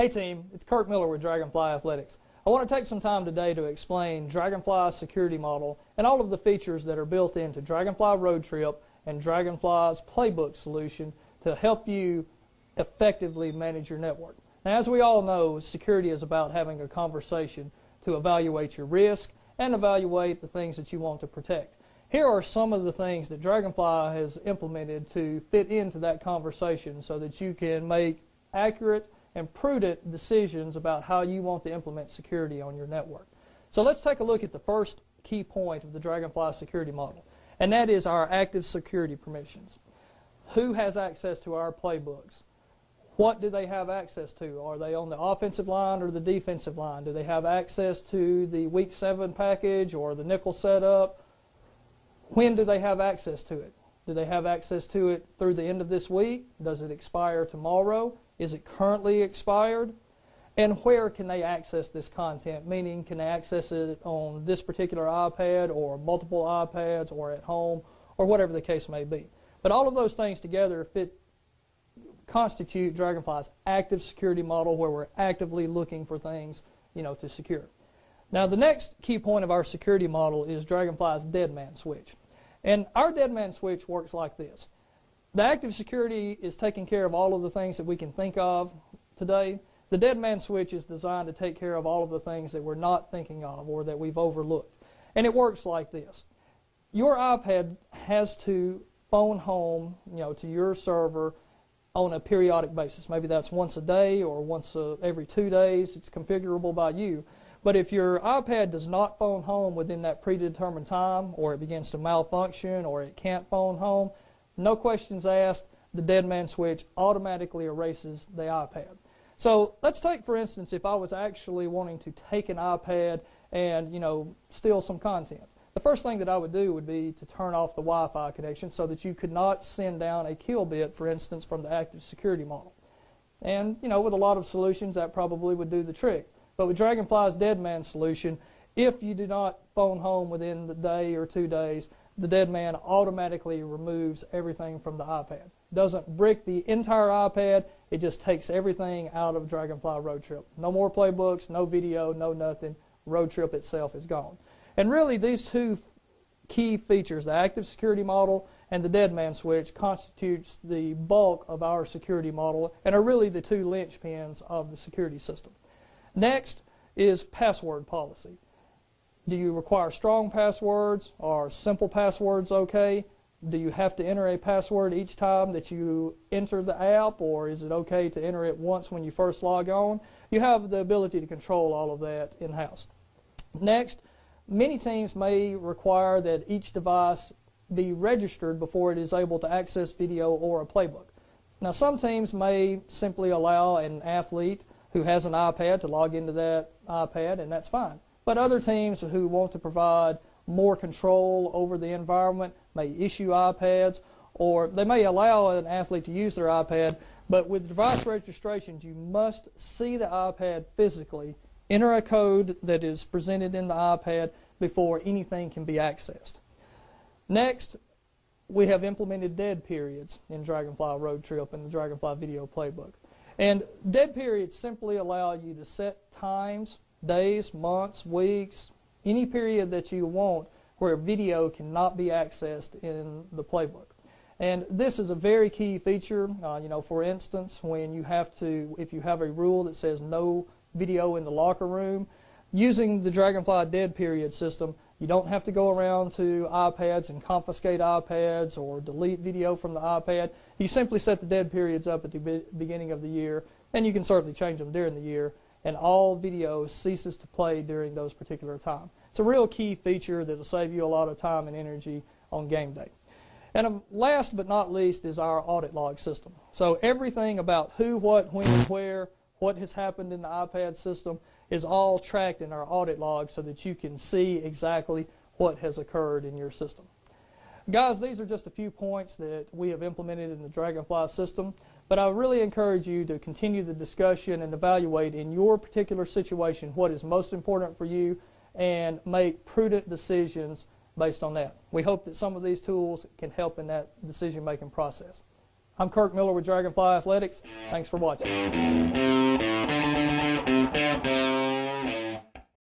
Hey team, it's Kirk Miller with DragonFly Athletics. I want to take some time today to explain DragonFly's security model and all of the features that are built into DragonFly Road Trip and DragonFly's Playbook solution to help you effectively manage your network. Now, as we all know, security is about having a conversation to evaluate your risk and evaluate the things that you want to protect. Here are some of the things that DragonFly has implemented to fit into that conversation so that you can make accurate and prudent decisions about how you want to implement security on your network. So let's take a look at the first key point of the DragonFly security model, and that is our active security permissions. Who has access to our playbooks? What do they have access to? Are they on the offensive line or the defensive line? Do they have access to the Week 7 package or the nickel setup? When do they have access to it? Do they have access to it through the end of this week? Does it expire tomorrow? Is it currently expired? And where can they access this content? Meaning, can they access it on this particular iPad or multiple iPads or at home or whatever the case may be? But all of those things together constitute DragonFly's active security model where we're actively looking for things, to secure. Now, the next key point of our security model is DragonFly's dead man switch. And our dead man switch works like this. The active security is taking care of all of the things that we can think of today. The dead man switch is designed to take care of all of the things that we're not thinking of or that we've overlooked. And it works like this. Your iPad has to phone home, to your server on a periodic basis. Maybe that's once a day or once every 2 days. It's configurable by you. But if your iPad does not phone home within that predetermined time, or it begins to malfunction, or it can't phone home, no questions asked, the dead man switch automatically erases the iPad. So let's take, for instance, if I was actually wanting to take an iPad and, steal some content. The first thing that I would do would be to turn off the Wi-Fi connection so that you could not send down a kill bit, for instance, from the active security model. And, with a lot of solutions, that probably would do the trick. But with DragonFly's dead man solution, if you do not phone home within the day or 2 days, the dead man automatically removes everything from the iPad. Doesn't brick the entire iPad, it just takes everything out of DragonFly Road Trip. No more playbooks, no video, no nothing. Road Trip itself is gone. And really these two key features, the active security model and the dead man switch, constitutes the bulk of our security model and are really the two linchpins of the security system. Next is password policy. Do you require strong passwords? Are simple passwords okay? Do you have to enter a password each time that you enter the app, or is it okay to enter it once when you first log on? You have the ability to control all of that in-house. Next, many teams may require that each device be registered before it is able to access video or a playbook. Now, some teams may simply allow an athlete who has an iPad to log into that iPad, and that's fine. But other teams who want to provide more control over the environment may issue iPads, or they may allow an athlete to use their iPad, but with device registrations, you must see the iPad physically, enter a code that is presented in the iPad before anything can be accessed. Next, we have implemented dead periods in DragonFly Road Trip and the DragonFly Video Playbook. And dead periods simply allow you to set times, days, months, weeks, any period that you want where video cannot be accessed in the playbook. And this is a very key feature. For instance, when if you have a rule that says no video in the locker room, using the DragonFly dead period system, you don't have to go around to iPads and confiscate iPads or delete video from the iPad. You simply set the dead periods up at the beginning of the year, and you can certainly change them during the year, and all video ceases to play during those particular times. It's a real key feature that will save you a lot of time and energy on game day. And last but not least is our audit log system. So everything about who, what, when, where, what has happened in the iPad system is all tracked in our audit log so that you can see exactly what has occurred in your system. Guys, these are just a few points that we have implemented in the DragonFly system, but I really encourage you to continue the discussion and evaluate in your particular situation what is most important for you and make prudent decisions based on that. We hope that some of these tools can help in that decision-making process. I'm Kirk Miller with DragonFly Athletics. Thanks for watching. Bye.